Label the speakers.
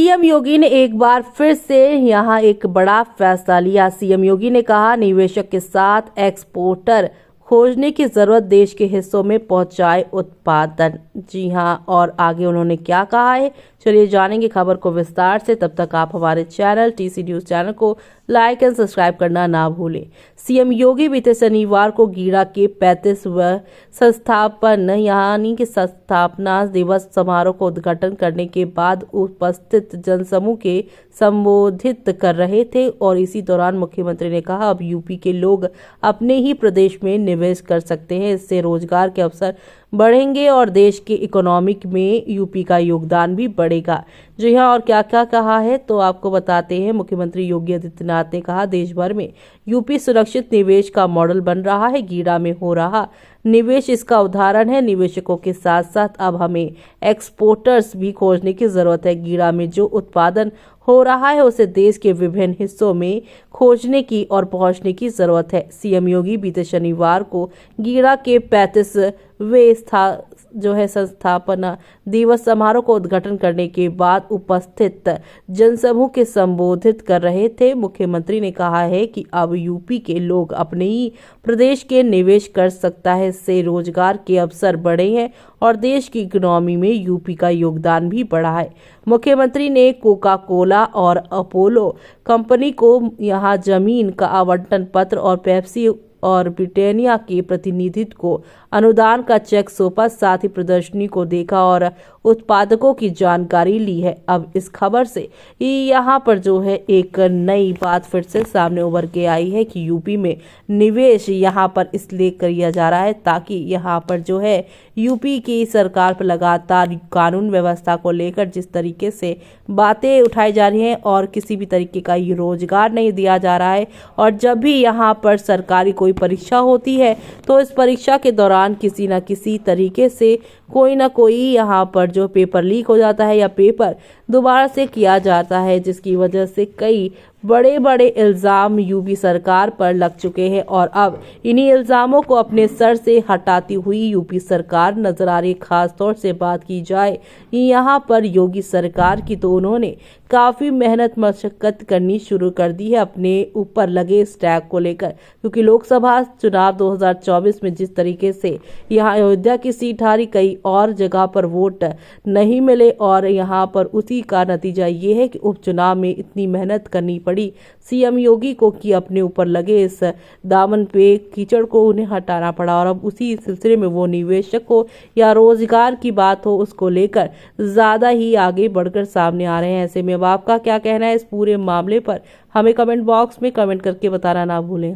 Speaker 1: CM योगी ने एक बार फिर से यहां एक बड़ा फैसला लिया। सीएम योगी ने कहा, निवेशक के साथ एक्सपोर्टर खोजने की जरूरत, देश के हिस्सों में पहुंचाए उत्पादन। जी हां, और आगे उन्होंने क्या कहा है, चलिए जानेंगे खबर को विस्तार से। तब तक आप हमारे चैनल टीसी न्यूज चैनल को लाइक एंड सब्सक्राइब करना ना भूलें। सीएम योगी बीते शनिवार को गीड़ा के 35वें संस्थापन यानी कि स्थापना दिवस समारोह को उद्घाटन करने के बाद उपस्थित जनसमूह के संबोधित कर रहे थे और इसी दौरान मुख्यमंत्री ने कहा, अब यूपी के लोग अपने ही प्रदेश में निवेश कर सकते हैं। इससे रोजगार के अवसर बढ़ेंगे और देश के इकोनॉमिक में यूपी का योगदान भी बढ़ेगा। जी हाँ, और क्या क्या कहा है तो आपको बताते हैं। मुख्यमंत्री योगी आदित्यनाथ ने कहा, देश भर में यूपी सुरक्षित निवेश का मॉडल बन रहा है। गीड़ा में हो रहा निवेश इसका उदाहरण है। निवेशकों के साथ साथ अब हमें एक्सपोर्टर्स भी खोजने की जरूरत है। गीड़ा में जो उत्पादन हो रहा है उसे देश के विभिन्न हिस्सों में खोजने की और पहुंचने की जरूरत है। सीएम योगी बीते शनिवार को गीड़ा के 35वें संस्थापना दिवस समारोह को उद्घाटन करने के बाद उपस्थित जनसमूह के संबोधित कर रहे थे। मुख्यमंत्री ने कहा है कि अब यूपी के लोग अपने ही प्रदेश के निवेश कर सकता है। इससे रोजगार के अवसर बढ़े हैं और देश की इकोनॉमी में यूपी का योगदान भी बढ़ा है। मुख्यमंत्री ने कोका कोला और अपोलो कंपनी को यहां जमीन का आवंटन पत्र और पेप्सी और ब्रिटानिया के प्रतिनिधित्व को अनुदान का चेक सौंपा। साथ ही प्रदर्शनी को देखा और उत्पादकों की जानकारी ली है। अब इस खबर से यहाँ पर जो है एक नई बात फिर से सामने उभर के आई है कि यूपी में निवेश यहाँ पर इसलिए किया जा रहा है ताकि यहाँ पर जो है यूपी की सरकार पर लगातार कानून व्यवस्था को लेकर जिस तरीके से बातें उठाई जा रही हैं और किसी भी तरीके का ये रोजगार नहीं दिया जा रहा है। और जब भी यहाँ पर सरकारी कोई परीक्षा होती है तो इस परीक्षा के दौरान किसी न किसी तरीके से कोई ना कोई यहाँ पर जो पेपर लीक हो जाता है या पेपर दोबारा से किया जाता है, जिसकी वजह से कई बड़े बड़े इल्जाम यूपी सरकार पर लग चुके हैं और अब इन्हीं इल्जामों को अपने सर से हटाती हुई यूपी सरकार नजर आ रही है। खास तौर से बात की जाए यहाँ पर योगी सरकार की तो उन्होंने काफी मेहनत मशक्कत करनी शुरू कर दी है अपने ऊपर लगे इस टैग को लेकर, क्योंकि लोकसभा चुनाव 2024 में जिस तरीके से यहाँ अयोध्या की सीट हारी, कई और जगह पर वोट नहीं मिले और यहाँ पर उसी का नतीजा ये है कि उपचुनाव में इतनी मेहनत करनी पड़ी सीएम योगी को कि अपने ऊपर लगे इस दामन पे कीचड़ को उन्हें हटाना पड़ा। और अब उसी सिलसिले में वो निवेशक हो या रोजगार की बात हो, उसको लेकर ज्यादा ही आगे बढ़कर सामने आ रहे हैं। ऐसे में अब आपका क्या कहना है इस पूरे मामले पर, हमें कमेंट बॉक्स में कमेंट करके बताना ना भूलें।